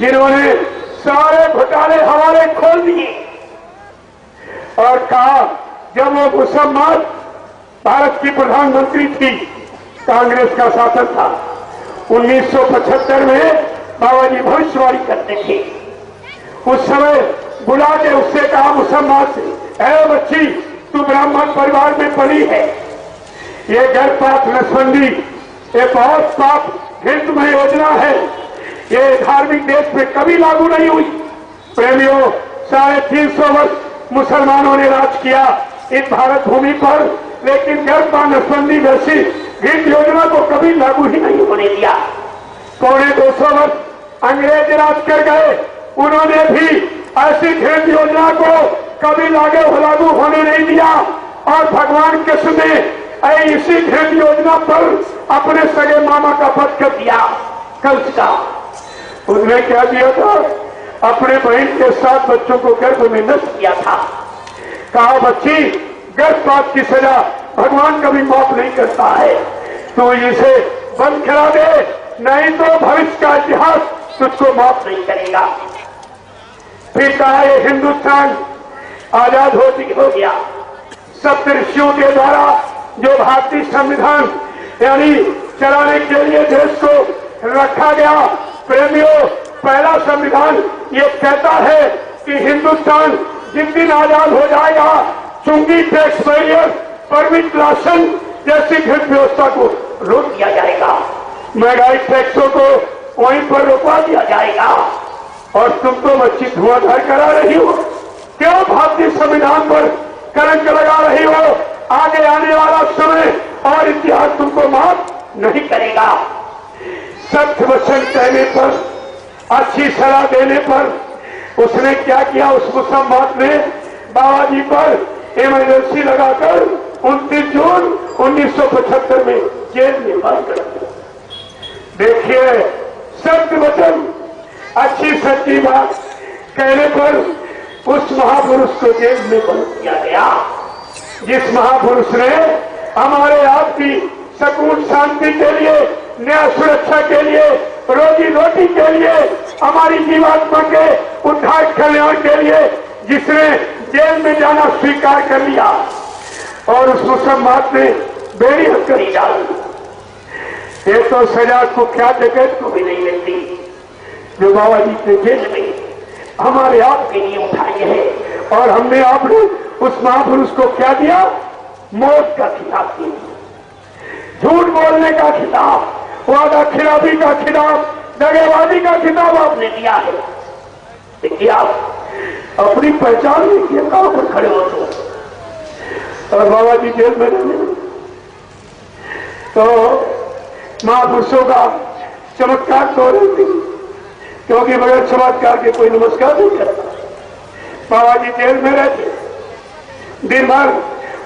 जिन्होंने सारे घोटाले हवाले खोल दिए और कहा जब वो मुसम्मत भारत की प्रधानमंत्री थी, कांग्रेस का शासन था, 1975 में बाबा जी भविष्यवाणी करते थे। उस समय बुला के उससे कहा मुसम्मत से, ऐ बच्ची तू ब्राह्मण परिवार में पली है, ये गर्भपात नसबंदी ये बहुत पाप हिंदुमय योजना है, ये धार्मिक देश में कभी लागू नहीं हुई। प्रेमियों, 350 वर्ष मुसलमानों ने राज किया इस भारत भूमि पर, लेकिन गर्भपात नसबंदी जैसी हिंद योजना को कभी लागू ही नहीं होने दिया। 250 वर्ष अंग्रेज राज कर गए, उन्होंने भी ऐसी हिंद योजना को कभी लागू होने नहीं दिया। और भगवान कृष्ण ने इसी हिंद योजना पर अपने सगे मामा का वध कर दिया, कंस का। उसने क्या किया था? अपने बहन के 7 बच्चों को गर्भ में नष्ट किया था। कहा बच्ची गर्भपात की सजा भगवान कभी माफ नहीं करता है, तो इसे बंद करा दे, नहीं तो भविष्य का इतिहास तुझको माफ नहीं करेगा। फिर कहा ये हिंदुस्तान आजाद हो गया। सप्तऋषियों के द्वारा जो भारतीय संविधान यानी चलाने के लिए देश को रखा गया। प्रेमियों, पहला संविधान ये कहता है कि हिंदुस्तान जिस दिन आजाद हो जाएगा, चुंगी टैक्स बैरियर, परमिट राशन जैसी घृत व्यवस्था को रोक दिया जाएगा, महंगाई टैक्सों को वहीं पर रोकवा दिया जाएगा। और तुम तो बच्ची धुआंधार करा रही हो, क्यों भारतीय संविधान पर कलंक लगा रही हो? आगे आने वाला समय और इतिहास तुमको माफ नहीं करेगा। सत्य वचन कहने पर, अच्छी सलाह देने पर उसने क्या किया? उस मुसम्मत ने बाबा जी पर इमरजेंसी लगाकर 29 जून 1975 में जेल में बंद कर दिया। देखिए, सत्य वचन, अच्छी सच्ची बात कहने पर उस महापुरुष को जेल में बंद किया गया, जिस महापुरुष ने हमारे आपकी सकून शांति के लिए, न्याय सुरक्षा के लिए, रोजी रोटी के लिए, हमारी जीवात्मा के उद्धार कल्याण के लिए जिसने जेल में जाना स्वीकार कर लिया, और उस मुसम्मत ने बेड़ी हथकड़ी डाल दी। ये तो सजा को क्या जगत को भी नहीं मिलती जो बाबा जी के जेल में हमारे आपके लिए उठाए हैं। और हमने आपने उस महापुरुष को क्या दिया? मौत का खिताब दिया, झूठ बोलने का खिताब, वादा खिलाफी का खिताब, दगाबाजी का खिताब आपने दिया है। देखिए, आप अपनी पहचान देखिए, कहां पर खड़े हो तो। और बाबा जी जेल में रहने तो महापुरुषों का चमत्कार तो रहती, क्योंकि बगैर चमत्कार के कोई नमस्कार नहीं करता। बाबा जी जेल में रहते, दिन भर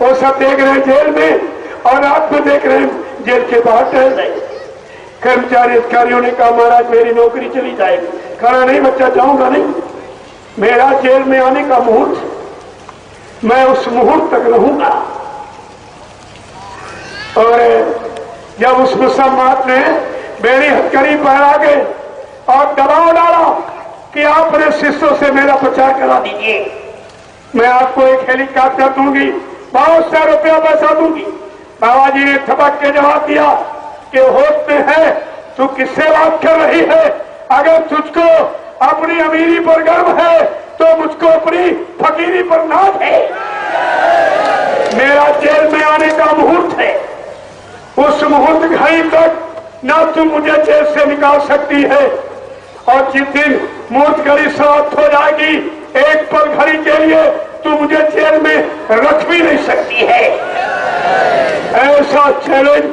वो सब देख रहे हैं जेल में, और रात में देख रहे हैं जेल के बाहर टहल रहे। कर्मचारी अधिकारियों ने कहा महाराज मेरी नौकरी चली जाएगी। कहा नहीं बच्चा, जाऊंगा नहीं, मेरा जेल में आने का मुहूर्त, मैं उस मुहूर्त तक रहूंगा। और जब उस मुसम्मत ने बेड़ी हथकड़ी पहना के और दबाव डाला कि आप अपने शिष्यों से मेरा प्रचार करा दीजिए, मैं आपको एक हेलीकॉप्टर दूंगी, बहुत सा रुपया पैसा दूंगी। बाबा जी ने थपक के जवाब दिया कि होश में है, तू किससे बात कर रही है? अगर तुझको अपनी अमीरी पर गर्व है तो मुझको अपनी फकीरी पर नाज है। मेरा जेल में आने का मुहूर्त है, उस मुहूर्त घड़ी तक ना तुम मुझे जेल से निकाल सकती है, और जिस दिन मुहूर्त घड़ी समाप्त हो जाएगी, एक पल घड़ी के लिए तू मुझे जेल में रख भी नहीं सकती है। ऐसा चैलेंज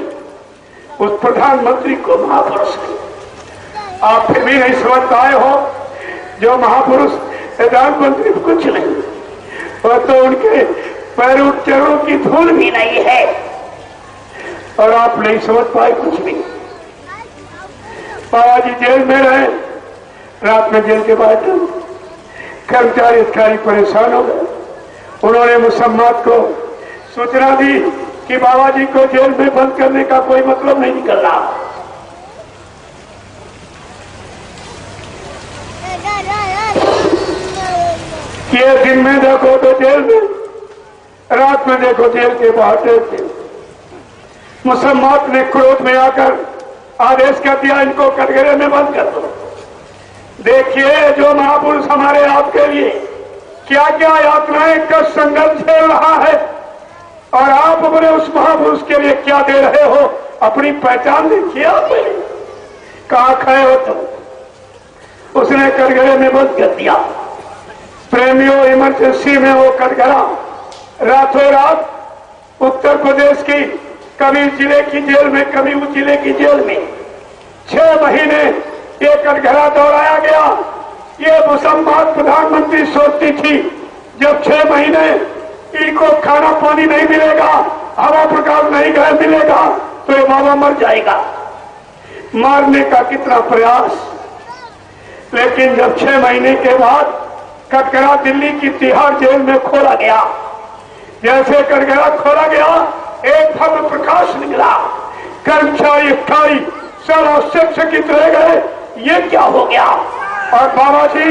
उस प्रधानमंत्री को महापुरुष ने। आप फिर भी नहीं समझ पाए हो, जो महापुरुष प्रधानमंत्री कुछ नहीं, और तो उनके पैरों चरणों की धूल भी नहीं है, और आप नहीं समझ पाए कुछ भी। बाबा जी जेल में रहे, रात में जेल के बाहर कर्मचारी अधिकारी परेशान हो गए। उन्होंने मुसम्मत को सूचना दी कि बाबा जी को जेल में बंद करने का कोई मतलब नहीं निकल रहा। ये दिन में देखो तो जेल में, रात में देखो जेल के बाहर थे। मुसलमान ने क्रोध में आकर आदेश कर दिया, इनको कटघरे में बंद कर दो। देखिए जो महापुरुष हमारे आपके लिए क्या क्या यातनाएं का संघर्ष झेल रहा है, और आप अपने उस महापुरुष के लिए क्या दे रहे हो, अपनी पहचान देखिए। आप कहां खड़े हो तुम? उसने कटघरे में बंद कर दिया। प्रेमियों, इमरजेंसी में वो कटघरा रातों रात उत्तर प्रदेश की कभी जिले की जेल में, कभी उस जिले की जेल में 6 महीने ये कटघरा दौड़ाया गया। ये मुसलमान प्रधानमंत्री सोचती थी जब 6 महीने इनको खाना पानी नहीं मिलेगा, हवा प्रकाश नहीं मिलेगा, तो ये बाबा मर जाएगा। मारने का कितना प्रयास, लेकिन जब 6 महीने के बाद कटघरा दिल्ली की तिहाड़ जेल में खोला गया, जैसे कटघरा खोला गया एक भव्य प्रकाश निकला। कर्मचारी अधिकारी सब आश्चर्यचकित रह गए, ये क्या हो गया? और बाबा जी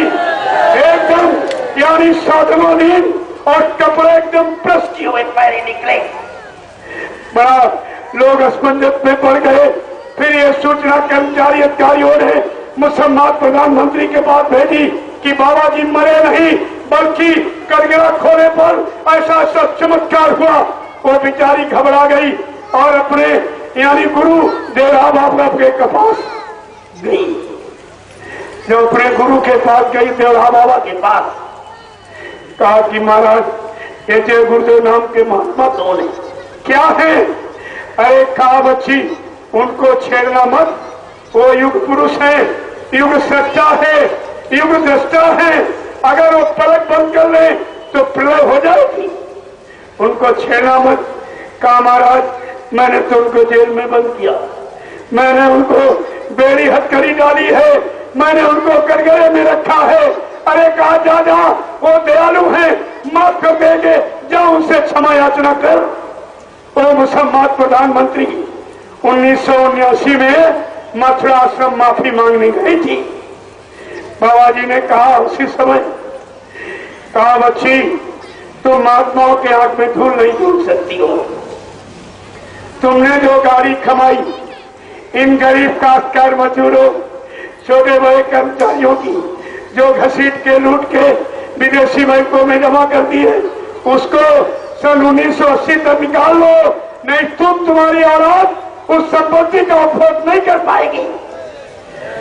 एकदम यानी साधनों नींद और कपड़े एकदम प्रेस किए हुए पैरे निकले। बड़ा लोग असमंजस में पड़ गए। फिर ये सूचना कर्मचारी अधिकारियों ने मुसलमान प्रधानमंत्री के पास भेजी कि बाबा जी मरे नहीं, बल्कि कटघरा खोले पर ऐसा ऐसा चमत्कार हुआ। वो बेचारी घबरा गई और अपने यानी गुरु देवराम बाबा के पास गई। जो अपने गुरु के पास गई, देवराम बाबा के पास, कहा कि महाराज ये जय गुरुदेव नाम के महात्मा कौन है, क्या है? अरे कहा बच्ची उनको छेड़ना मत, वो युग पुरुष है, युग सच्चा है, युग दृष्टा है। अगर वो पलक बंद कर ले तो प्रलय हो जाएगी, उनको छेड़ना मत। कहा महाराज मैंने तो उनको जेल में बंद किया, मैंने उनको बेड़ी हथकड़ी डाली है, मैंने उनको कटघरे में रखा है। अरे कहा जा जा, वो दयालु है, माफ कर देंगे, जाओ उनसे क्षमा याचना कर। वो मुसलमान प्रधानमंत्री 1979 में मथुरा आश्रम माफी मांगने गई थी। बाबा जी ने कहा उसी समय, कहा बच्ची तुम महात्माओं के आंख में धूल नहीं झूल सकती हो। तुमने जो गाड़ी कमाई इन गरीब काश्तकार मजदूरों, छोटे बड़े कर्मचारियों की, जो घसीट के लूट के विदेशी बैंकों में जमा कर दी है, उसको सन 1980 तक निकाल लो, नहीं तुम्हारी औलाद उस संपत्ति का उपभोग नहीं कर पाएगी।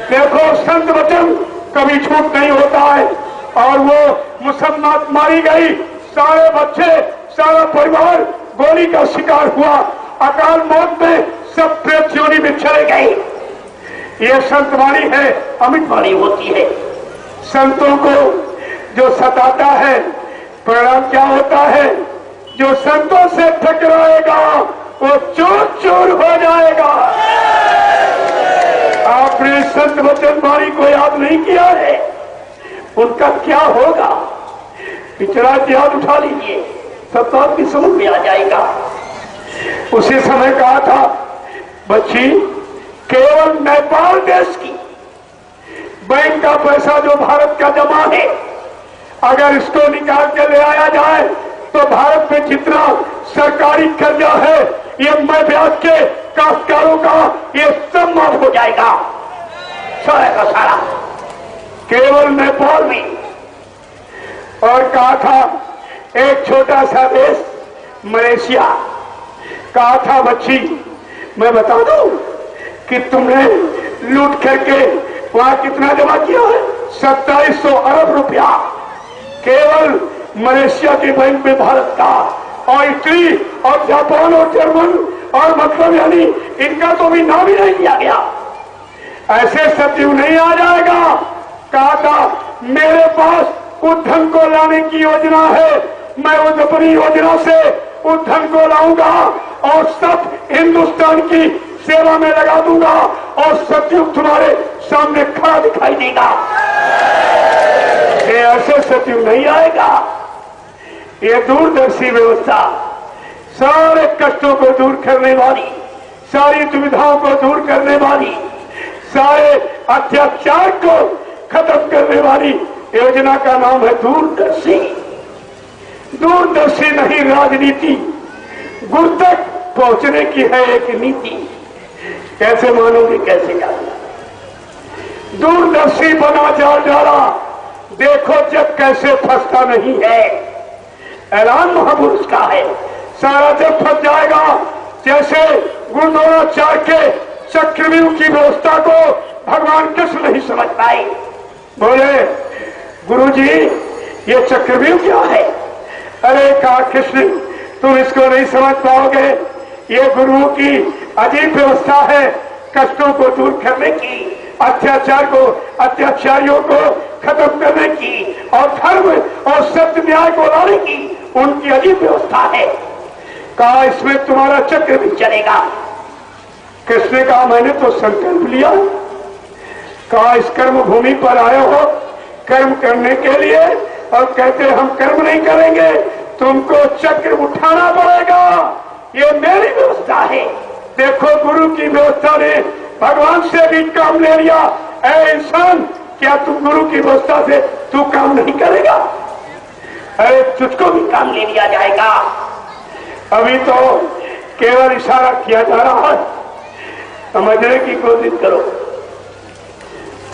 देखो संत वचन कभी झूठ नहीं होता है। और वो मुसलमान मारी गई, सारे बच्चे सारा परिवार गोली का शिकार हुआ, अकाल मौत में सब प्रेत योनि में चले गए। ये संत वाणी है, अमित वाणी होती है। संतों को जो सताता है परिणाम क्या होता है? जो संतों से टकराएगा वो चूर चूर हो जाएगा। आपने संत वचन वाणी को याद नहीं किया है, उनका क्या होगा? पिछड़ा याद उठा लीजिए, सब तो आपकी समझ में आ जाएगा। उसी समय कहा था बच्ची केवल नेपाल देश की बैंक का पैसा जो भारत का जमा है, अगर इसको निकाल के ले आया जाए तो भारत में जितना सरकारी कर्जा है, ये मैं ब्याज के काश्तकारों का ये सब माफ हो जाएगा, सारा का सारा, केवल नेपाल में। और कहा था एक छोटा सा देश मलेशिया, कहा था बच्ची मैं बता दूं कि तुमने लूट करके वहां कितना जमा किया है? 2700 अरब रुपया केवल मलेशिया के बैंक में भारत का। और इटली और जापान और जर्मन और मतलब यानी इनका तो भी नाम ही नहीं लिया गया। ऐसे सचिव नहीं आ जाएगा। कहा था मेरे पास उस धन को लाने की योजना है, मैं उस अपनी योजना से उस धन को लाऊंगा और सब हिंदुस्तान की सेवा में लगा दूंगा और सचिव तुम्हारे सामने खड़ा दिखाई देगा। ये ऐसे सचिव नहीं आएगा। ये दूरदर्शी व्यवस्था सारे कष्टों को दूर करने वाली, सारी दुविधाओं को दूर करने वाली, सारे अत्याचार को खत्म करने वाली योजना का नाम है दूरदर्शी। दूरदर्शी नहीं, राजनीति गुर तक पहुंचने की है एक नीति। कैसे मानोगे, कैसे जानना? दूरदर्शी बना जाल डाला, देखो जग कैसे फंसता नहीं है। ऐलान महापुरुष का है, सारा जग फंस जाएगा। जैसे गुरुद्वाराचार्य के चक्रव्यूह की व्यवस्था को भगवान कृष्ण नहीं समझ पाए। बोले गुरुजी ये चक्रव्यूह क्या है? अरे कहा कृष्ण तुम इसको नहीं समझ पाओगे, ये गुरुओं की अजीब व्यवस्था है कष्टों को दूर करने की, अत्याचार को, अत्याचारियों को खत्म करने की और धर्म और सत्य न्याय को लाने की उनकी अजीब व्यवस्था है। कहा इसमें तुम्हारा चक्र भी चलेगा। कृष्ण ने कहा मैंने तो संकल्प लिया। कहा इस कर्म भूमि पर आए हो कर्म करने के लिए और कहते हम कर्म नहीं करेंगे, तुमको चक्र उठाना पड़ेगा। ये मेरी व्यवस्था है। देखो गुरु की व्यवस्था ने भगवान से भी काम ले लिया। ऐ इंसान क्या तू गुरु की व्यवस्था से तू काम नहीं करेगा? अरे तुझको भी काम ले लिया जाएगा। अभी तो केवल इशारा किया जा रहा है, समझने की कोशिश करो।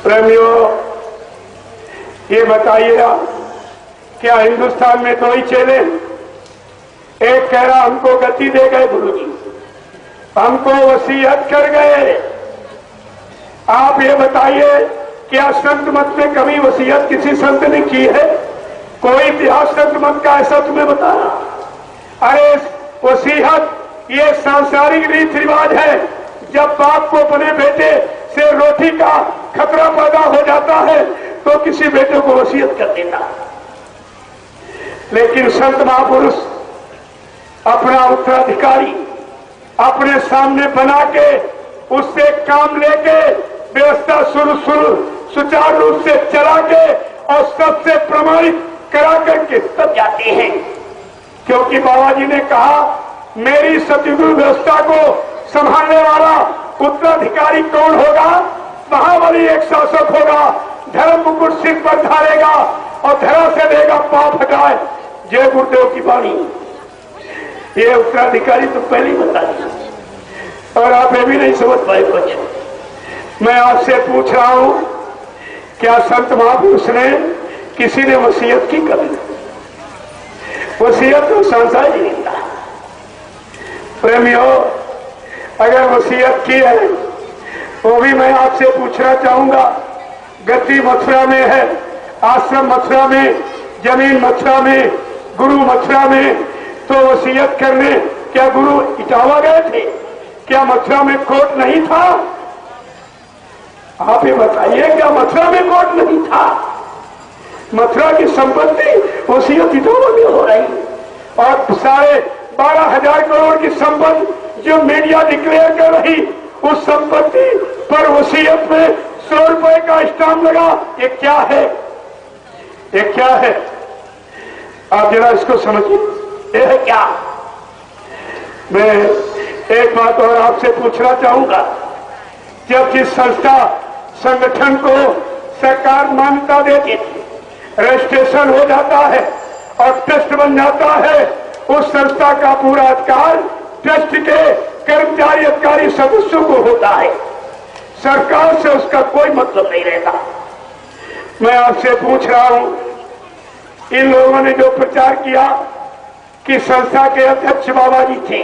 प्रेमियों ये बताइएगा क्या हिंदुस्तान में दो ही चेले, एक कह रहा हमको गति दे गए गुरुजी, हमको वसीयत कर गए। आप ये बताइए क्या संत मत में कभी वसीयत किसी संत ने की है? कोई इतिहास संत मत का ऐसा तुम्हें बताया? अरे वसीयत ये सांसारिक रीति रिवाज है। जब बाप को अपने बेटे से रोटी का खतरा पैदा हो जाता है तो किसी बेटे को वसीयत कर देता। लेकिन संत महापुरुष अपना उत्तराधिकारी अपने सामने बना के उससे काम लेके व्यवस्था सुचारू रूप से चला के और सबसे प्रमाणित करा करके तब जाते हैं। क्योंकि बाबा जी ने कहा मेरी सतयुग व्यवस्था को संभालने वाला उत्तराधिकारी कौन होगा? महाबली एक शासक होगा, धर्म मुकुट सिर पर धारेगा और धरा से देगा पाप हटाए। जय गुरुदेव की वाणी। ये उत्तराधिकारी तो पहले ही बता दिया और आप ये भी नहीं समझ पाए कुछ। मैं आपसे पूछ रहा हूं क्या संत महापुरुष ने किसी ने वसीयत की? कभी वसीयत तो सांसारिक नहीं था। प्रेमियों अगर वसीयत की है वो भी मैं आपसे पूछना चाहूंगा। गद्दी मथुरा में है, आश्रम मथुरा में, जमीन मथुरा में, गुरु मथुरा में, तो वसीयत करने क्या गुरु इटावा गए थे? क्या मथुरा में कोर्ट नहीं था? आप ये बताइए क्या मथुरा में कोर्ट नहीं था? मथुरा की संपत्ति वसीयत इटावा में हो रही और 12,500 करोड़ की संपत्ति जो मीडिया डिक्लेयर कर रही उस संपत्ति पर वसीयत में 100 रुपए का स्टाम्प लगा। ये क्या है? ये क्या है? आप जरा इसको समझिए, ये है क्या? मैं एक बात और आपसे पूछना चाहूंगा। जब जिस संस्था संगठन को सरकार मान्यता देती है, रजिस्ट्रेशन हो जाता है और ट्रस्ट बन जाता है, उस संस्था का पूरा अधिकार ट्रस्ट के कर्मचारी अधिकारी सदस्यों को होता है। सरकार से उसका कोई मतलब नहीं रहता। मैं आपसे पूछ रहा हूं, इन लोगों ने जो प्रचार किया कि संस्था के अध्यक्ष बाबा जी थे,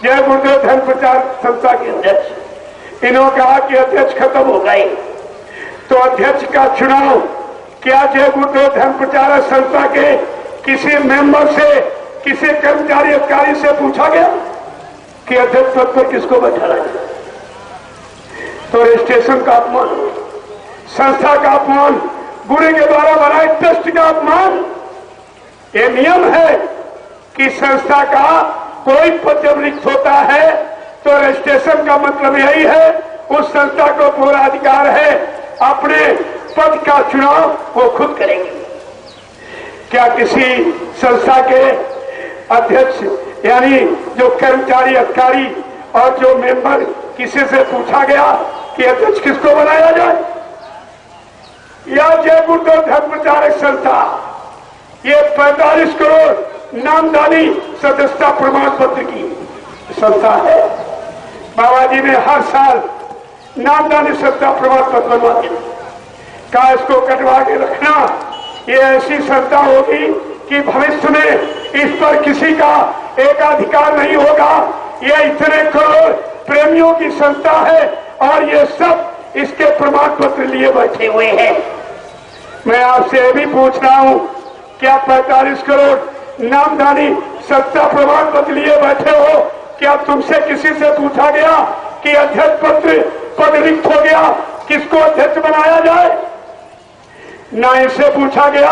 जय गुरुदेव धर्म प्रचार संस्था के अध्यक्ष, इन्होंने कहा कि अध्यक्ष खत्म हो गए, तो अध्यक्ष का चुनाव क्या जय गुरुदेव धर्म प्रचार संस्था के किसी मेंबर से, किसी कर्मचारी अधिकारी से पूछा गया कि अध्यक्ष पद पर किसको बैठा रहे? तो रजिस्ट्रेशन का अपमान, संस्था का अपमान, गुरु के द्वारा बनाए ट्रस्ट का अपमान। ये नियम है कि संस्था का कोई पद जब रिक्त होता है तो रजिस्ट्रेशन का मतलब यही है उस संस्था को पूरा अधिकार है अपने पद का चुनाव वो खुद करेंगे। क्या किसी संस्था के अध्यक्ष यानी जो कर्मचारी अधिकारी और जो मेंबर किसी से पूछा गया कि अध्यक्ष किसको बनाया जाए? या जय गुरुदेव धर्म प्रचारक संस्था, ये 45 करोड़ नामदानी सदस्यता प्रमाण पत्र की संस्था है। बाबा जी ने हर साल नामदानी सदस्यता प्रमाण पत्र बनवाते का इसको कटवा के रखना। ये ऐसी संस्था होगी कि भविष्य में इस पर किसी का एकाधिकार नहीं होगा। ये इतने करोड़ प्रेमियों की संस्था है और ये सब इसके प्रमाण पत्र लिए बैठे हुए हैं। मैं आपसे ये भी पूछ रहा हूं, क्या 45 करोड़ नामदानी सत्ता प्रमाण पत्र लिए बैठे हो, क्या तुमसे किसी से पूछा गया कि अध्यक्ष पद रिक्त हो गया, किसको अध्यक्ष बनाया जाए? न इसे पूछा गया,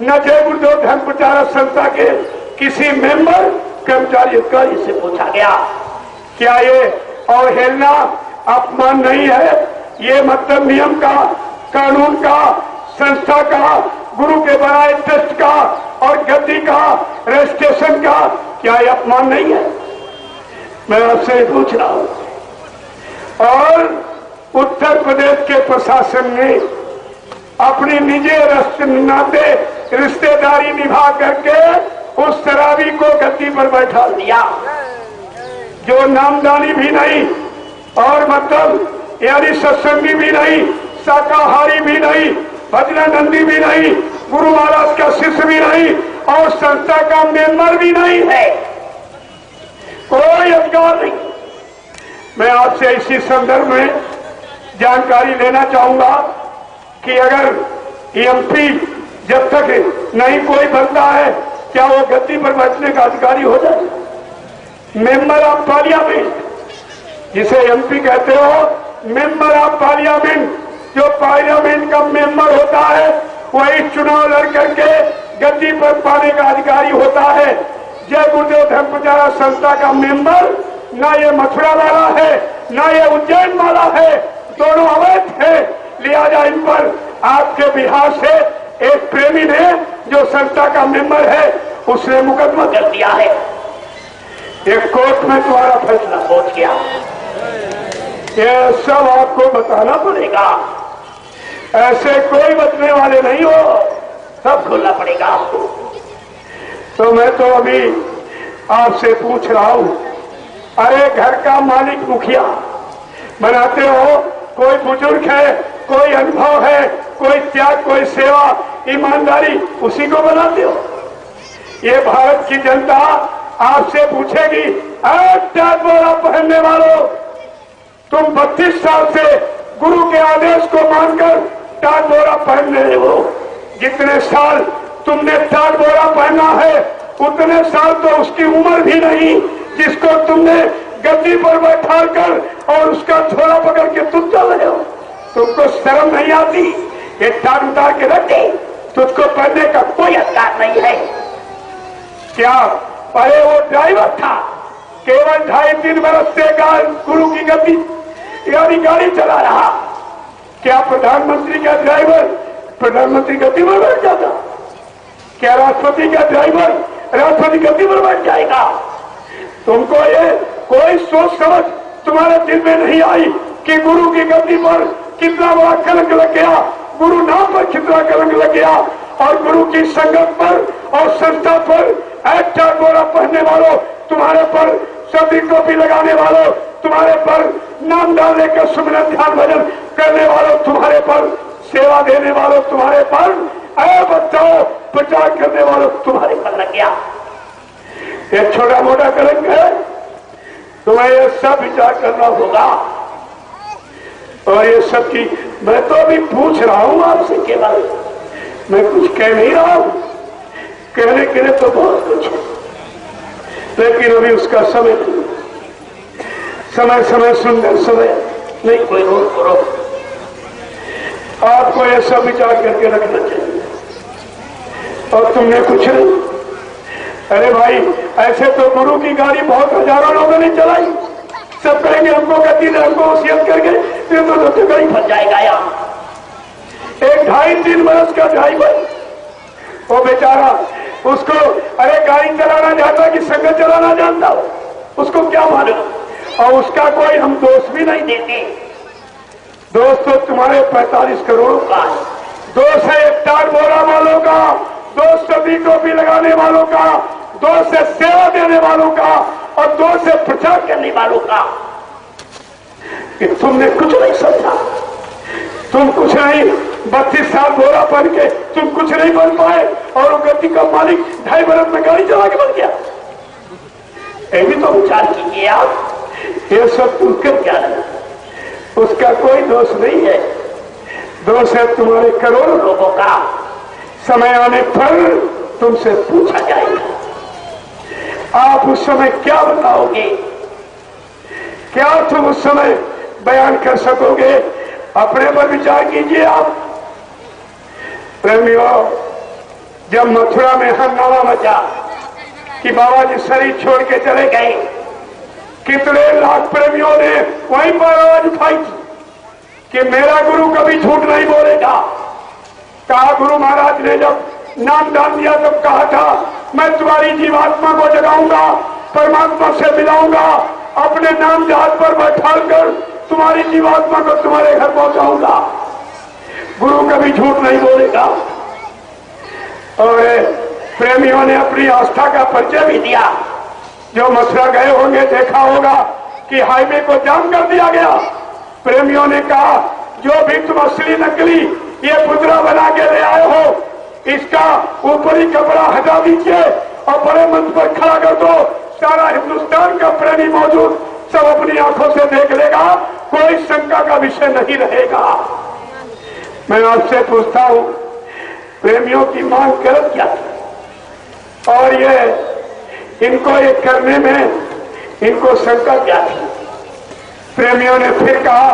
न जय गुरुदेव धर्म प्रचारक संस्था के किसी मेंबर कर्मचारी अधिकारी से पूछा गया। क्या ये अवहेलना अपमान नहीं है? ये मतलब नियम का, कानून का, संस्था का, गुरु के बनाए ट्रस्ट का और गद्दी का, रजिस्ट्रेशन का, क्या ये अपमान नहीं है? मैं आपसे पूछ रहा हूं। और उत्तर प्रदेश के प्रशासन ने अपनी निजी नाते रिश्तेदारी निभा करके उस शराबी को गद्दी पर बैठा दिया, जो नामदानी भी नहीं और मतलब यानी सत्संगी भी नहीं, शाकाहारी भी नहीं, भजनानंदी भी नहीं, गुरु महाराज का शिष्य भी नहीं और संस्था का मेंबर भी नहीं है। कोई अधिकार नहीं। मैं आपसे इसी संदर्भ में जानकारी लेना चाहूंगा कि अगर एमपी जब तक नहीं कोई बनता है, क्या वो गद्दी पर बैठने का अधिकारी हो जाए? मेंबर ऑफ पार्लियामेंट, जिसे एमपी कहते हो, मेंबर ऑफ पार्लियामेंट, जो पार्लियामेंट का मेंबर होता है वही चुनाव लड़ करके गद्दी पर पाने का अधिकारी होता है। जय गुरुदेव धर्म प्रचारक संस्था का मेंबर ना ये मथुरा वाला है, ना ये उज्जैन वाला है, दोनों अवैध है। लिहाजा इन पर आपके बिहार से एक प्रेमी ने, जो संस्था का मेंबर है, उसने मुकदमा कर दिया है। एक कोर्ट में तुम्हारा फैसला पहुंच गया। ये सब आपको बताना पड़ेगा। ऐसे कोई बचने वाले नहीं हो, सब खोलना पड़ेगा आपको। तो मैं तो अभी आपसे पूछ रहा हूं, अरे घर का मालिक मुखिया बनाते हो, कोई बुजुर्ग है, कोई अनुभव है, कोई त्याग, कोई सेवा, ईमानदारी, उसी को बनाते हो। ये भारत की जनता आपसे पूछेगी, टैग बोरा पहनने वालों, तुम 32 साल से गुरु के आदेश को मानकर टैग बोरा पहन रहे हो। जितने साल तुमने टैग बोरा पहना है, उतने साल तो उसकी उम्र भी नहीं जिसको तुमने गद्दी पर बैठा कर और उसका झोला पकड़ के तुम चल रहे हो। तुमको शर्म नहीं आती? ये टैग उतार के रख दे, तुझको पहनने का कोई अधिकार नहीं है। क्या अरे वो ड्राइवर था, केवल 2.5-3 बरस से गुरु की गद्दी यानी गाड़ी चला रहा। क्या प्रधानमंत्री का ड्राइवर प्रधानमंत्री गद्दी पर बैठ जाता? क्या राष्ट्रपति का ड्राइवर राष्ट्रपति गद्दी पर बैठ जाएगा? तुमको ये कोई सोच समझ तुम्हारे दिल में नहीं आई कि गुरु की गद्दी पर कितना बड़ा कलंक लग गया, गुरु नाम पर कितना कलंक लग गया, और गुरु की संगत पर और संस्था पर टैग बोरा पहनने वालों, तुम्हारे पर सभी टोपी लगाने वालों, तुम्हारे पर नाम डालने का सुमिरन ध्यान भजन करने वालों, तुम्हारे पर सेवा देने वालों, तुम्हारे पर बच्चाओं प्रचार करने वालों, तुम्हारे पर लग गया। एक छोटा मोटा कलंक है, तुम्हें ये सब विचार करना होगा। और ये सब की मैं तो अभी पूछ रहा हूं आपसे, केवल मैं कुछ कह नहीं रहा हूं। कहने के लिए तो बहुत कुछ है, लेकिन अभी उसका समय नहीं। समय समय सुंदर समय नहीं, कोई रोक करो। आपको यह सब विचार करके रखना चाहिए। और तुमने कुछ नहीं। अरे भाई, ऐसे तो गुरु की गाड़ी बहुत हजारों लोगों ने चलाई। सब कहेंगे हमको गति दे, हमको वसीयत करके, फिर तो गाड़ी फंस जाएगा। यहाँ एक 2.5-3 बरस का ड्राइवर, वो बेचारा, उसको अरे गाड़ी चलाना जानता कि संगत चलाना जानता हो, उसको क्या मालूम। और उसका कोई हम दोष भी नहीं देते। दोस्त तो तुम्हारे 45 करोड़ का है, दोष है इफ्तार बोरा वालों का, दोष सभी टोपी लगाने वालों का, दोष है सेवा देने वालों का और दोष है प्रचार करने वालों का कि तुमने कुछ नहीं समझा। तुम कुछ नहीं, 32 साल बोरा पहन के तुम कुछ नहीं बन पाए और वो गद्दी का मालिक 2.5 बरस में गाड़ी चला के बन गया। ये भी तो विचार कीजिए आप। ये सब तुम कर क्या है, उसका कोई दोष नहीं है। दोष है तुम्हारे करोड़ों लोगों का। समय आने पर तुमसे पूछा जाएगा। आप उस समय क्या बताओगे, क्या तुम उस समय बयान कर सकोगे? अपने पर विचार कीजिए आप। प्रेमियों, जब मथुरा में हंगामा मचा कि बाबा जी शरीर छोड़ के चले गए, कितने लाख प्रेमियों ने वहीं पर आवाज उठाई थी कि मेरा गुरु कभी झूठ नहीं बोलेगा। कहा गुरु महाराज ने जब नाम दान दिया तब कहा था मैं तुम्हारी जीवात्मा को जगाऊंगा, परमात्मा से मिलाऊंगा, अपने नाम जहाज पर बैठाकर तुम्हारी जीवात्मा को तुम्हारे घर पहुंचाऊंगा। गुरु कभी झूठ नहीं बोलेगा। और प्रेमियों ने अपनी आस्था का परिचय भी दिया। जो मथुरा गए होंगे देखा होगा कि हाईवे को जाम कर दिया गया। प्रेमियों ने कहा जो भी तुम असली नकली ये पुतला बना के ले आए हो, इसका ऊपरी कपड़ा हटा दीजिए और बड़े मंच पर खड़ा कर दो। सारा हिंदुस्तान का प्रेमी मौजूद सब अपनी आंखों से देख लेगा, कोई शंका का विषय नहीं रहेगा। मैं आपसे पूछता हूं, प्रेमियों की मांग गलत क्या थी और ये इनको ये करने में इनको शंका क्या थी? प्रेमियों ने फिर कहा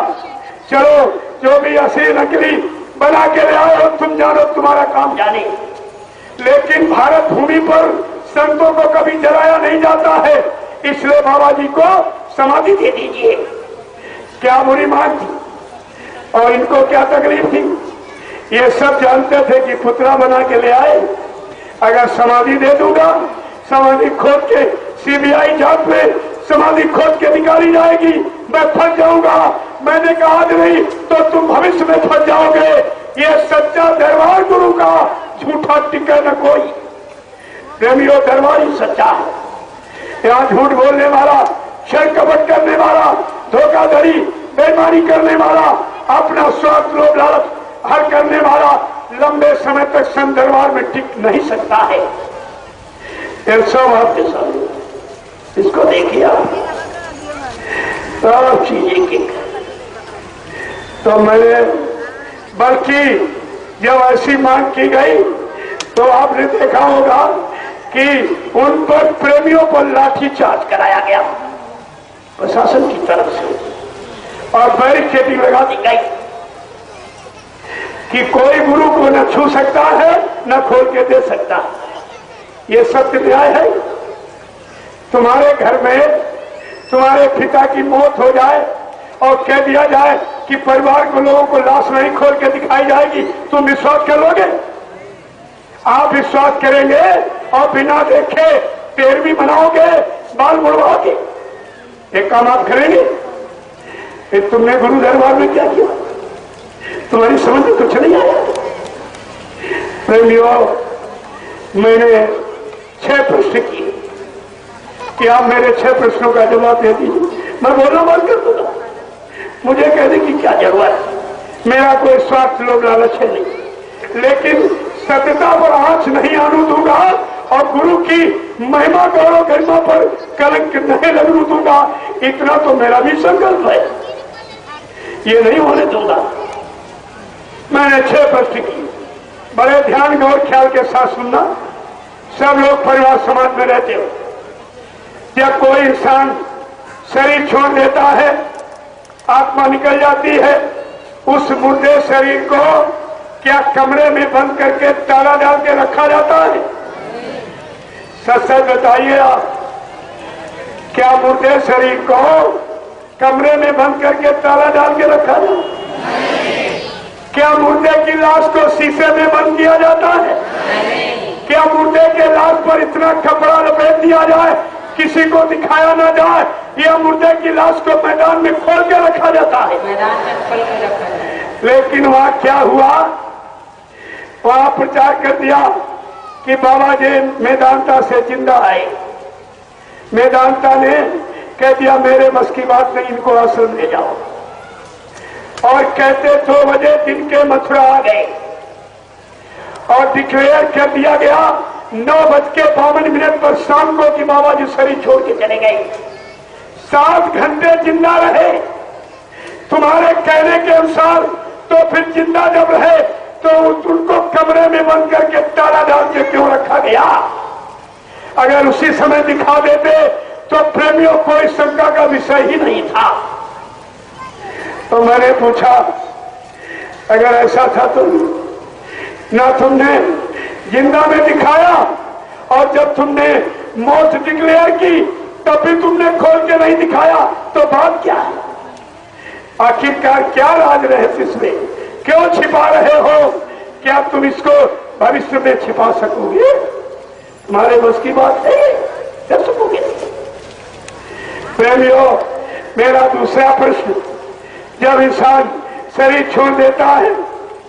चलो जो भी असली नकली बना के ले आओ, तुम जानो, तुम्हारा काम जाने। लेकिन भारत भूमि पर संतों को कभी जलाया नहीं जाता है, इसलिए बाबा जी को समाधि दे दीजिए। क्या बुरी मांग थी और इनको क्या तकलीफ थी? ये सब जानते थे कि पुतला बना के ले आए, अगर समाधि दे दूंगा, समाधि खोद के सीबीआई जांच में समाधि खोद के निकाली जाएगी, मैं फंस जाऊंगा। मैंने कहा नहीं तो तुम भविष्य में फंस जाओगे। ये सच्चा दरबार गुरु का, झूठा टिके न कोई। प्रेमियों, दरबार ही सच्चा है। यहाँ झूठ बोलने वाला, छल कपट करने वाला, धोखाधड़ी बेईमानी करने वाला, अपना स्वार्थ लोभ लालच हर करने वाला लंबे समय तक संत दरबार में टिक नहीं सकता है। ये सब आपके सामने, इसको देखिए आप, सब चीजें की। तो मैंने, बल्कि जब ऐसी मांग की गई तो आपने देखा होगा कि उन पर प्रेमियों पर लाठीचार्ज कराया गया प्रशासन की तरफ से और बैरिकेडिंग लगा दी गई कि कोई गुरु को न छू सकता है न खोल के दे सकता है। ये सत्य न्याय है? तुम्हारे घर में तुम्हारे पिता की मौत हो जाए और कह दिया जाए कि परिवार के लोगों को लाश नहीं खोल के दिखाई जाएगी, तुम विश्वास कर लोगे? आप विश्वास करेंगे और बिना देखे 13वीं मनाओगे, बाल मुड़वा के? एक काम आप करेंगे? तुमने गुरु दरबार में क्या किया? तुम्हारी समझ में कुछ नहीं आया? प्रेमियों, मैंने 6 प्रश्न किए कि आप मेरे 6 प्रश्नों का जवाब दे दीजिए। मैं बोलना बंद कर दूंगा, मुझे कहने की क्या जरूरत? मेरा कोई स्वार्थ लोभ लालच है नहीं, लेकिन सत्यता पर आंच नहीं आने दूंगा और गुरु की महिमा गौरव गरिमा पर कलंक नहीं लगने दूंगा। इतना तो मेरा भी संकल्प है, ये नहीं होने दूंगा। मैंने 6 प्रश्न किए, बड़े ध्यान गौर ख्याल के साथ सुनना। सब लोग परिवार समाज में रहते हो। जब कोई इंसान शरीर छोड़ देता है, आत्मा निकल जाती है, उस मुर्दे शरीर को क्या कमरे में बंद करके ताला डाल के रखा जाता है? सच सच बताइए आप, क्या मुर्दे शरीर को कमरे में बंद करके ताला डाल के रखा जाता है? क्या मुर्दे की लाश को शीशे में बंद किया जाता है? क्या मुर्दे के लाश पर इतना कपड़ा लपेट दिया जाए किसी को दिखाया ना जाए? या मुर्दे की लाश को मैदान में खोल के रखा जाता है? मैदान में खोल के रखा जाता है। लेकिन वहां क्या हुआ वहां प्रचार कर दिया कि बाबा जी मेदांता से जिंदा आए। मेदांता ने कह दिया मेरे बस की बात नहीं, इनको आश्रम ले जाओ। और कहते 2 बजे दिन के मथुरा आ गए और डिक्लेयर कर दिया गया 9:52 पर शाम को कि बाबा जी शरीर छोड़ के चले गए। 7 घंटे जिंदा रहे तुम्हारे कहने के अनुसार। तो फिर जिंदा जब रहे तो उनको कमरे में बंद करके ताला डाल के क्यों रखा गया? अगर उसी समय दिखा देते तो प्रेमियों कोई शंका का विषय ही नहीं था। तो मैंने पूछा अगर ऐसा था तो ना तुमने जिंदा में दिखाया और जब तुमने मौत डिक्लेयर की तब भी तुमने खोल के नहीं दिखाया, तो बात क्या है? आखिरकार क्या राज रहस्य इसमें? क्यों छिपा रहे हो? क्या तुम इसको भविष्य में छिपा सकोगे? तुम्हारे बस की बात है? कर सकोगे? प्रेमियों, मेरा दूसरा प्रश्न, जब इंसान शरीर छोड़ देता है,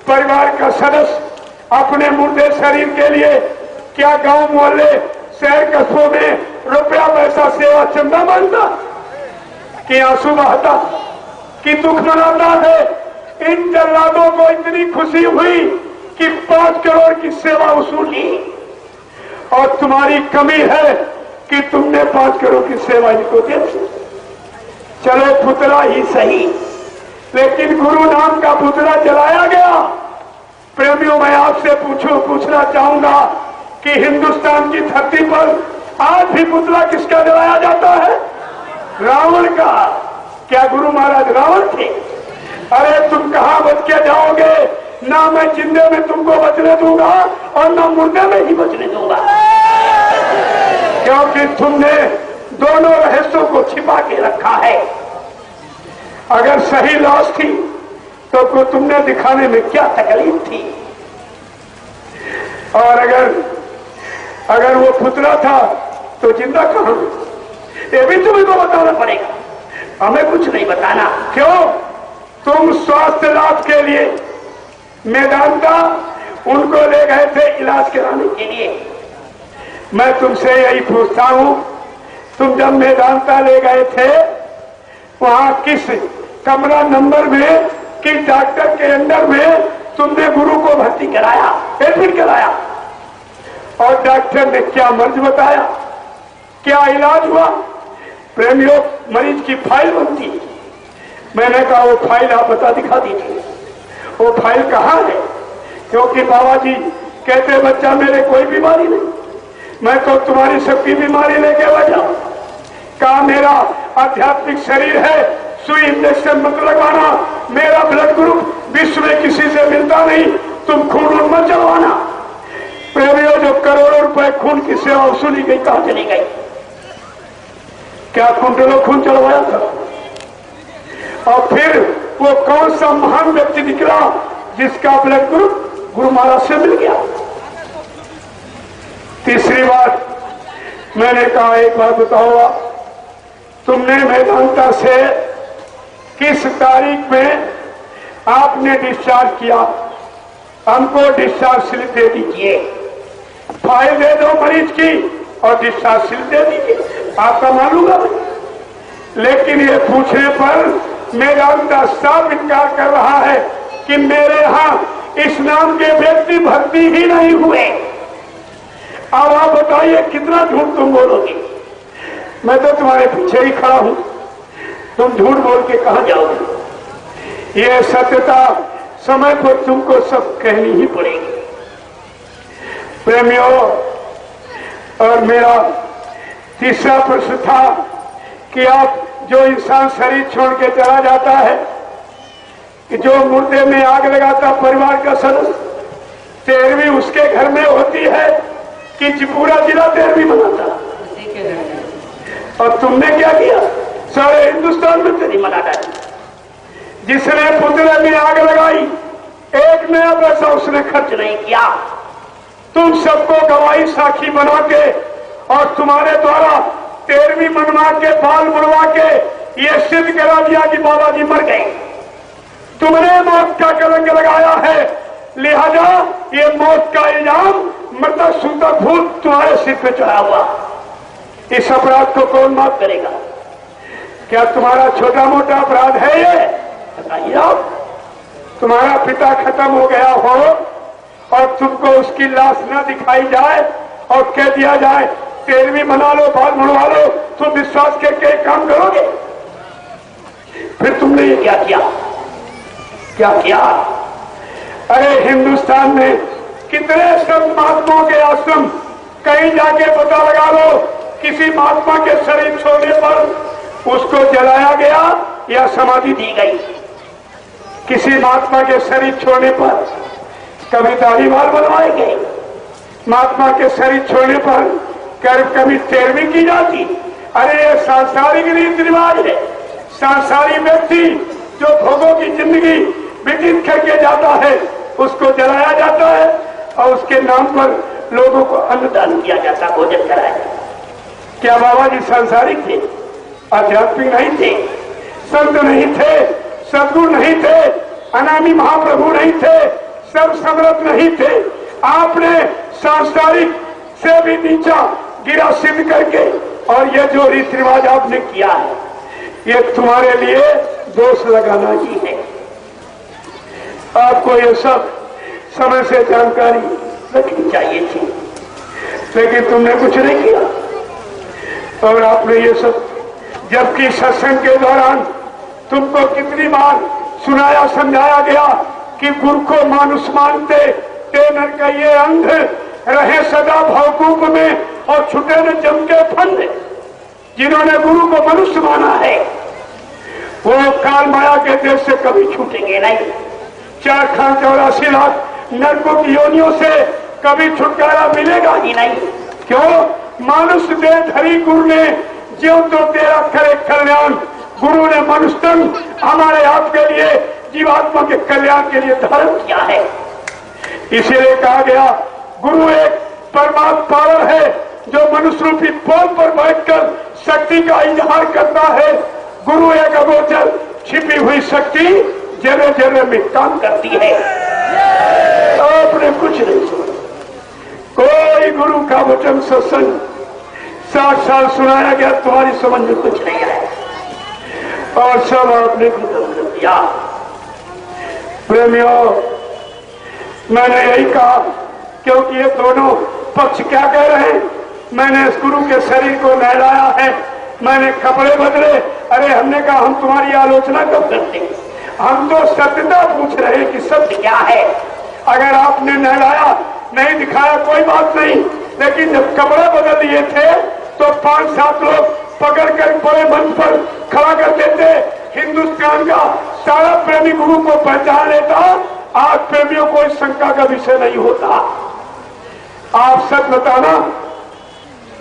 परिवार का सदस्य अपने मुर्दे शरीर के लिए क्या गांव मोहल्ले शहर कस्बों में रुपया पैसा सेवा चंदा मांगता कि आंसू बहाता कि दुख मनाता है? इन जल्लादों को इतनी खुशी हुई कि 5 करोड़ की सेवा वसूली और तुम्हारी कमी है कि तुमने 5 करोड़ की सेवा इनको दे दी। चलो पुतला ही सही, लेकिन गुरु नाम का पुतला जलाया गया। प्रेमियों, मैं आपसे पूछना चाहूंगा कि हिंदुस्तान की धरती पर आज भी पुतला किसका जलाया जाता है? रावण का। क्या गुरु महाराज रावण थे? अरे तुम कहां बच के जाओगे? ना मैं जिंदे में तुमको बचने दूंगा और ना मुर्दे में ही बचने दूंगा, क्योंकि तुमने दोनों रहस्यों को छिपा के रखा है। अगर सही लाश थी तो तुमने दिखाने में क्या तकलीफ थी? और अगर वो पुतला था तो जिंदा कहां? ये भी तुम्हें को बताना पड़ेगा, हमें कुछ नहीं बताना। क्यों? तुम स्वास्थ्य लाभ के लिए मेदांता उनको ले गए थे इलाज कराने के लिए। मैं तुमसे यही पूछता हूं, तुम जब मेदांता ले गए थे वहां किस कमरा नंबर में, किस डॉक्टर के अंडर में तुमने गुरु को भर्ती कराया, एडमिट कराया? और डॉक्टर ने क्या मर्ज बताया, क्या इलाज हुआ? प्रेमियों, मरीज की फाइल बनती। मैंने कहा वो फाइल आप दिखा दीजिए। वो फाइल कहाँ है? क्योंकि बाबा जी कहते बच्चा मेरे कोई बीमारी नहीं, मैं तो तुम्हारी सबकी बीमारी लेके बचा। कहा मेरा आध्यात्मिक शरीर है, सुई इंजेक्शन मत लगाना, मेरा ब्लड ग्रुप विश्व में किसी से मिलता नहीं, तुम खून मत चलवाना। प्रेमियों, जो करोड़ों रुपए खून की सेवा वसूली गई कहां चली गई? क्या कुंटलों खून चलवाया था? और फिर वो कौन सा महान व्यक्ति निकला जिसका ब्लड ग्रुप गुरु महाराज से मिल गया? तीसरी बात, मैंने कहा एक बात बताओ, तुमने मेदांता से किस तारीख में आपने डिस्चार्ज किया? हमको डिस्चार्ज स्लिप दे दीजिए, फाइल दे दो मरीज की और डिस्चार्ज स्लिप दे दीजिए, आपका मानूंगा मैं। लेकिन ये पूछने पर मेदांता साफ इनकार कर रहा है कि मेरे यहां इस नाम के व्यक्ति भर्ती ही नहीं हुए। अब आप बताइए कितना झूठ तुम बोलोगे? मैं तो तुम्हारे पीछे ही खड़ा हूं, तुम झूठ बोल के कहां जाओगे? ये सत्यता समय पर तुमको सब कहनी ही पड़ेगी। प्रेमियों, और मेरा तीसरा प्रश्न था कि आप जो इंसान शरीर छोड़ के चला जाता है, कि जो मुर्दे में आग लगाता परिवार का सदस्य, 13वीं उसके घर में होती है कि पूरा जिला 13वीं मनाता? और तुमने क्या किया? सारे हिंदुस्तान में तेरी मना डाली। जिसने पुतले में आग लगाई, एक नया पैसा उसने खर्च नहीं किया। तुम सबको गवाही साक्षी बना के और तुम्हारे द्वारा 13वीं मनवा के, बाल मुड़वा के ये सिद्ध करा दिया कि बाबा जी मर गए। तुमने मौत का कलंक लगाया है, लिहाजा ये मौत का इल्जाम मरता सूता भूत तुम्हारे सिर पे चढ़ा हुआ। इस अपराध को कौन माफ करेगा? क्या तुम्हारा छोटा मोटा अपराध है ये? बताइए आप। तुम्हारा पिता खत्म हो गया हो और तुमको उसकी लाश न दिखाई जाए और कह दिया जाए तेरहवीं मना लो, बाल मुड़वा लो, तुम विश्वास के काम करोगे? फिर तुमने ये क्या किया? क्या किया? अरे हिंदुस्तान में कितने संत महात्माओं के आश्रम, कहीं जाके पता लगा लो किसी महात्मा के शरीर छोड़ने पर उसको जलाया गया या समाधि दी गई। किसी महात्मा के शरीर छोड़ने पर कभी दाढ़ी बाल बनवाए गए, महात्मा के शरीर छोड़ने पर कभी तेरहवीं की जाती। अरे ये सांसारिक रीति रिवाज है। सांसारिक व्यक्ति जो भोगों की जिंदगी व्यतीत करके जाता है उसको जलाया जाता है और उसके नाम पर लोगों को अन्नदान किया जाता, भोजन कराया जाता। क्या बाबा जी सांसारिक थे? आध्यात्मिक नहीं थे? संत नहीं थे? सदगुरु नहीं थे? अनामी महाप्रभु नहीं थे? सब समर्थ नहीं थे? आपने सांसारिक से भी नीचा गिरा सिद्ध करके, और ये जो रीति रिवाज आपने किया है ये तुम्हारे लिए दोष लगाना ही है। आपको ये सब समय से जानकारी रखनी चाहिए थी, लेकिन तुमने कुछ नहीं किया। और आपने ये सब, जबकि सत्संग के दौरान तुमको कितनी बार सुनाया समझाया गया कि गुरु को मानुष मानते ते नर कहिए अंध, रहे सदा भवकूप में और छुटे न जम के फंद। जिन्होंने गुरु को मनुष्य माना है वो काल माया के देश से कभी छूटेंगे नहीं। 4,84 लाख नरकों की योनियों से कभी छुटकारा मिलेगा ही नहीं। क्यों? मानुष देह धरी गुरु ने ज्यों तो तेरा करे कल्याण। गुरु ने मनुष्य तन हमारे आपके लिए, जीवात्मा के कल्याण के लिए धारण किया है। इसीलिए कहा गया गुरु एक परमात्मा पावर है जो मनुष्य रूपी पोल पर बैठकर शक्ति का इजहार करता है। गुरु एक अगोचर छिपी हुई शक्ति जगह जगह में काम करती है। आपने कुछ नहीं सुना। कोई गुरु का वचन सत्संग 60 साल सुनाया गया, तुम्हारी समझ में कुछ नहीं आया और सब आपने खत्म कर दिया। प्रेमियों, मैंने यही कहा क्योंकि ये दोनों पक्ष क्या कह रहे हैं। मैंने इस गुरु के शरीर को नहलाया है, मैंने कपड़े बदले। अरे हमने कहा हम तुम्हारी आलोचना कब करते, हम तो सत्यता पूछ रहे हैं कि सत्य क्या है। अगर आपने नहलाया नहीं दिखाया कोई बात नहीं, लेकिन जब कपड़े बदल दिए थे तो 5-7 लोग पकड़ कर बड़े मंच पर खड़ा कर देते। हिंदुस्तान का सारा प्रेमी गुरु को पहचान लेता। आज प्रेमियों को इस शंका का विषय नहीं होता। आप सच बताना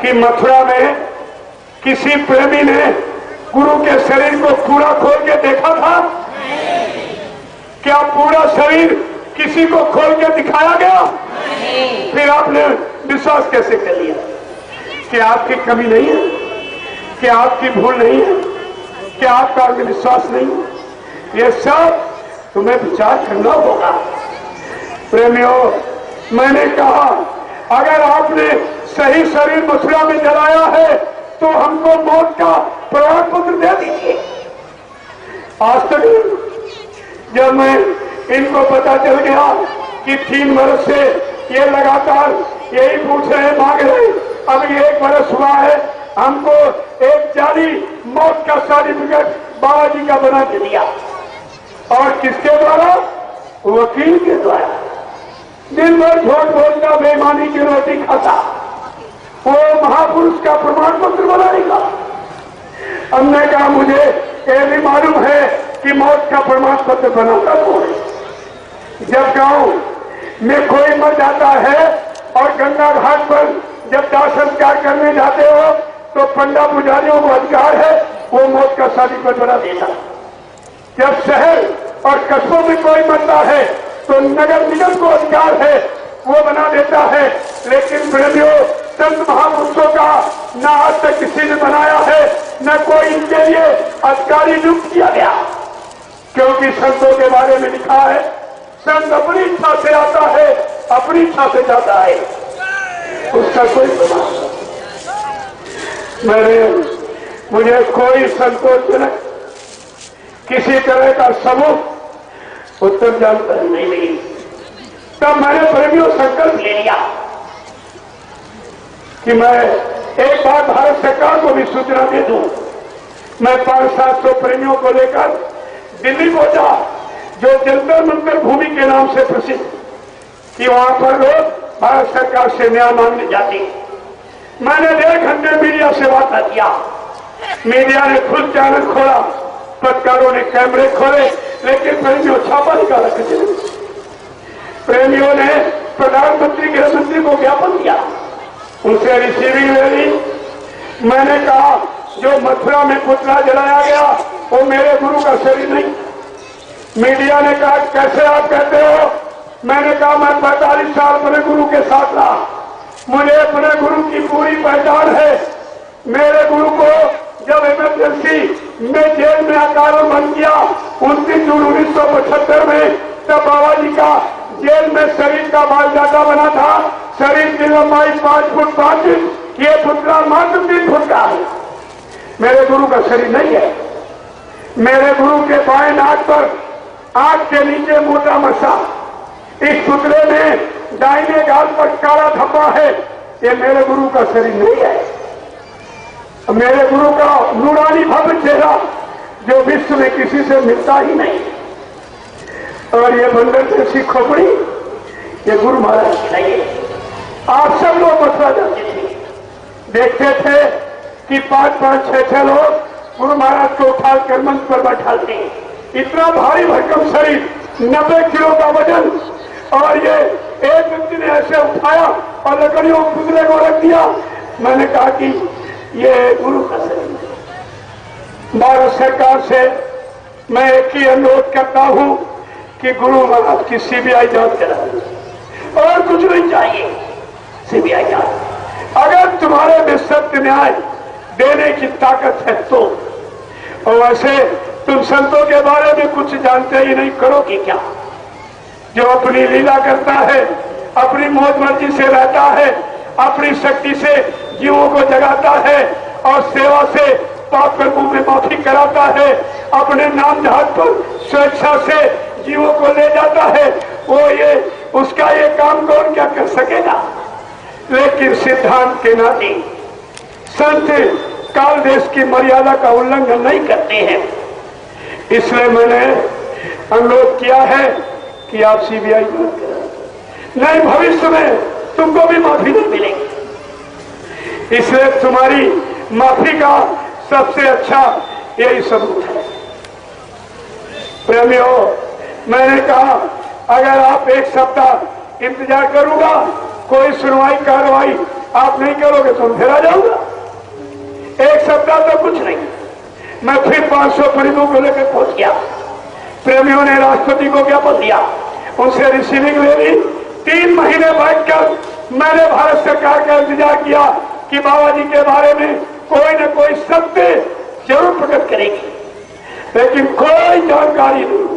कि मथुरा में किसी प्रेमी ने गुरु के शरीर को पूरा खोल के देखा था? क्या पूरा शरीर किसी को खोल के दिखाया गया? फिर आपने विश्वास कैसे कर लिया कि आपकी कमी नहीं है, कि आपकी भूल नहीं है, कि आपका विश्वास नहीं है? ये सब तुम्हें विचार करना होगा। प्रेमियों, मैंने कहा अगर आपने सही शरीर मथुरा में जलाया है तो हमको मौत का प्रमाण पत्र दे दीजिए। आज तक जब मैं इनको पता चल गया कि 3 वर्ष से ये लगातार यही पूछ रहे, मांग रहे, अभी 1 वर्ष हुआ है, हमको एक जाली मौत का सर्टिफिकेट बाबा जी का बना के दिया। और किसके द्वारा? वकील के द्वारा। दिन भर झूठ बोलता, बेईमानी की रोटी खाता, वो महापुरुष का प्रमाण पत्र बनाएगा। हमने कहा मुझे ये भी मालूम है कि मौत का प्रमाण पत्र बनाता कौन है। जब गांव में कोई मर जाता है और गंगा घाट पर जब दाह संस्कार करने जाते हो तो पंडा पुजारियों को अधिकार है वो मौत का सर्टिफिकेट बना देता। जब शहर और कस्बों में कोई मरता है तो नगर निगम को अधिकार है वो बना देता है। लेकिन प्रेमियों, संत महापुरुषों का न आज तक किसी ने बनाया है, न कोई इनके लिए अधिकारी नियुक्त किया गया। क्योंकि संतों के बारे में लिखा है संत अपनी इच्छा से आता है, अपनी इच्छा से जाता है, उसका कोई प्रभाव मुझे कोई संतोषजनक किसी तरह का सबूत उत्तर जानकारी नहीं मिली। तब मैंने प्रेमियों संकल्प ले लिया कि मैं एक बार भारत सरकार को भी सूचना दे दूं। मैं 500-700 प्रेमियों को लेकर दिल्ली पहुंचा, जो जंतर मंतर भूमि के नाम से प्रसिद्ध, कि वहां पर लोग भारत सरकार से न्याय मांगने जाते। मैंने 1.5 घंटे मीडिया से वार्ता किया। मीडिया ने खुद चैनल खोला, पत्रकारों ने कैमरे खोले, लेकिन प्रेमियों छापा निकाला किसी ने। प्रेमियों ने प्रधानमंत्री गृह मंत्री को ज्ञापन दिया, उनसे रिसीविंग ले ली। मैंने कहा जो मथुरा में पुतला जलाया गया वो मेरे गुरु का शरीर नहीं। मीडिया ने कहा कैसे आप कहते हो? मैंने कहा मैं 45 साल अपने गुरु के साथ रहा, मुझे अपने गुरु की पूरी पहचान है। मेरे गुरु को जब इमरजेंसी में जेल में अकारण बंद किया 29 जून 1975 में, तब बाबा जी का जेल में शरीर का बायोडाटा बना था। शरीर की लंबाई 5 फुट 5 इंच, ये पुतला मात्र 3 फुट का है। मेरे गुरु का शरीर नहीं है। मेरे गुरु के बाएं नाक पर आंख के नीचे मोटा मस्सा, इस पुतले में दाहिने गाल पर काला धब्बा है। ये मेरे गुरु का शरीर नहीं है। मेरे गुरु का नूरानी भव्य चेहरा जो विश्व में किसी से मिलता ही नहीं, और ये बंदर जैसी खोपड़ी, ये गुरु महाराज की नहीं है। आप सब लोग मथुरा जाते थे, देखते थे कि 5-5, 6-6 लोग गुरु महाराज को उठाकर मंच पर बैठाते। इतना भारी भरकम शरीर, 90 किलो का वजन, और ये एक व्यक्ति ने ऐसे उठाया और लकड़ियों पुतले को रख दिया। मैंने कहा कि ये गुरु का शरीर है। भारत सरकार से मैं एक ही अनुरोध करता हूं कि गुरु महाराज की सीबीआई जांच कराए, और कुछ नहीं चाहिए। सीबीआई जांच, अगर तुम्हारे में सत्य न्याय देने की ताकत है तो। और वैसे तुम संतों के बारे में कुछ जानते ही नहीं, करोगे क्या? जो अपनी लीला करता है, अपनी मौज मर्जी से रहता है, अपनी शक्ति से जीवों को जगाता है और सेवा से पाप कर्मों में माफी कराता है, अपने नाम जहाज पर स्वेच्छा से जीवों को ले जाता है, वो ये उसका ये काम कौन क्या कर सकेगा? लेकिन सिद्धांत के नाते संत काल देश की मर्यादा का उल्लंघन नहीं करते हैं। इसलिए मैंने अनुरोध किया है कि आप सीबीआई जांच करें, नहीं भविष्य में तुमको भी माफी नहीं मिलेगी। इसलिए तुम्हारी माफी का सबसे अच्छा यही सबूत है। प्रेमियों, मैंने कहा अगर आप 1 सप्ताह इंतजार करूंगा, कोई सुनवाई कार्रवाई आप नहीं करोगे तो फिर आ जाऊंगा। 1 सप्ताह तो कुछ नहीं। मैं फिर 500 प्रेमियों को लेकर पहुंच गया। प्रेमियों ने राष्ट्रपति को ज्ञापन दिया, उनसे रिसीविंग ले ली। 3 महीने बैठकर मैंने भारत सरकार का इंतजार किया कि बाबा जी के बारे में कोई न कोई सत्य जरूर प्रकट करेगी, लेकिन कोई जानकारी नहीं।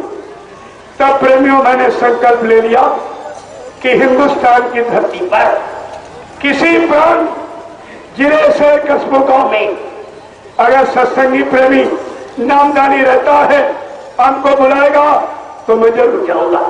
तब प्रेमियों मैंने संकल्प ले लिया कि हिंदुस्तान की धरती पर किसी प्रांत, जिले, शहर, कस्बों, गांव में अगर सत्संगी प्रेमी नामदानी रहता है, हमको बुलाएगा तो मैं जरूर जाऊंगा।